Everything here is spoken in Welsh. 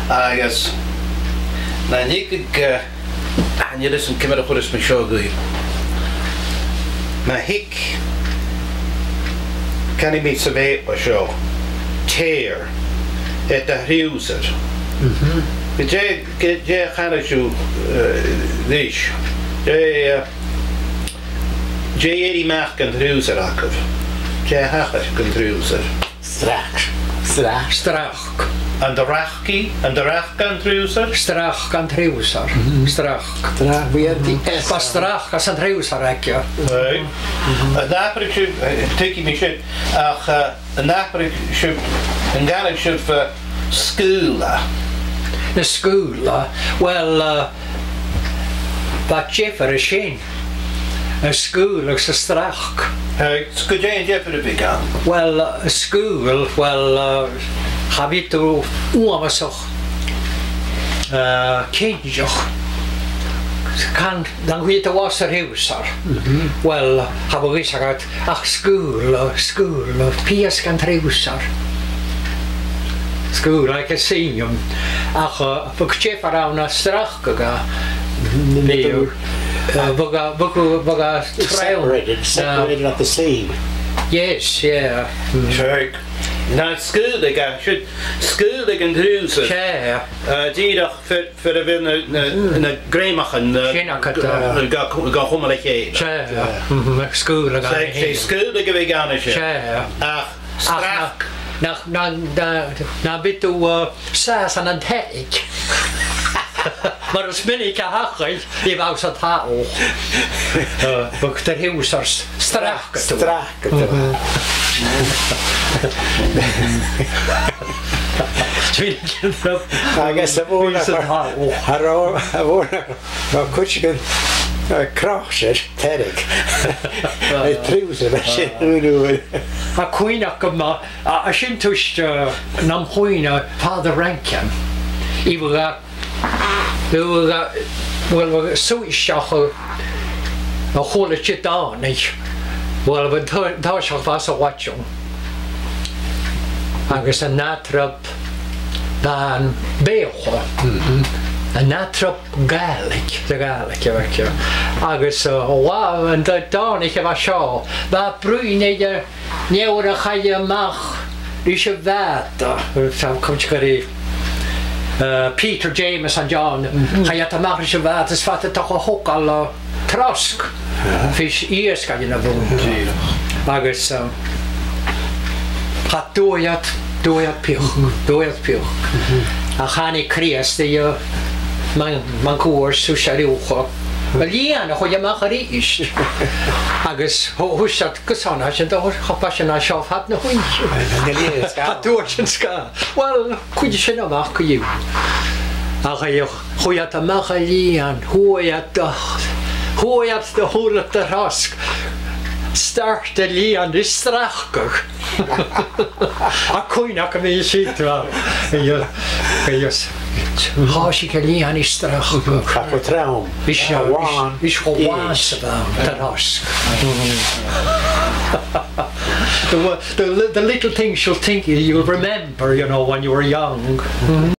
agus na níig aniad is an cymryd o chwrs mae sio gwy. Mae hic can I meet survey o sio tear et a rhywsar. Je chan siw ddys. Je eri mach gan rhywsar acaf. Je hachar gan rhywsar. Strach. And the rachki, and the rach gan rhywsar? Strach gan rhywsar. Strach. We had the S. Ba strach as an rhywsar ekja. Right. And naprig siw, teki mi siw, ach naprig siw, yn gael siw for school. The school, well, that Jeffer is shin. A school looks a strach. Sgwyd Iain Jeffer y began? Well, a school, well, have you to uamasoch, kinjoch. Kan dan weet de was er huisar. Well, have we gesagt, ach school, pies kan huisar. School, like a senior. Ach, voor chef around a strach ga. Nee. Separated at the seam. Yes, yeah. Check. Na school they gaan, school they gaan druisen. Yeah. Die voor de wil na greimachen. Ga hommelig heen. Yeah. School ga. Say school they gaan gaan is. Yeah. Ach, strak. Na bit u saas aan het hek. Maar als ben ik hachel, die wou ze taal. Ook de huisars strak. I guess the one kutschigen krachser terik. Het truser dat shit A queen akma a shintush nam queen father rankin. Iwa well so ishach a whole shit down. Well, but thought was a watching. Agus a natrap dan beocha. A natrap Gaelic, the Gaelic, yeah. Agus wow, and the dawn ich have a show. Ba bruine neura chaya mach. Is a vata. Sam komchkari. Peter, James and John. Chaya tamach is a vata. Is vata toch a hook al trosk. Fish ears kan je naar voren. Agus gaat dooiat pioch. A gaan ik kreeg die man koers zo shariucho. Wel Iain, hoe je mag er is. Agus hoe zat kusan als je toch gepast naar zelf had nog hondje. Gaat doortjenska. Wel, kun je ze nou maken je. Ach je, hoe je het mag Iain, hoe je het dacht. Hoe je het de hele terras start de Iain de strachtig. A koina kan je zien wel. Je Als ik Iain is strachtig. vertrouwen. Is gewoon terras. The little things you'll think you'll remember, you know, when you were young.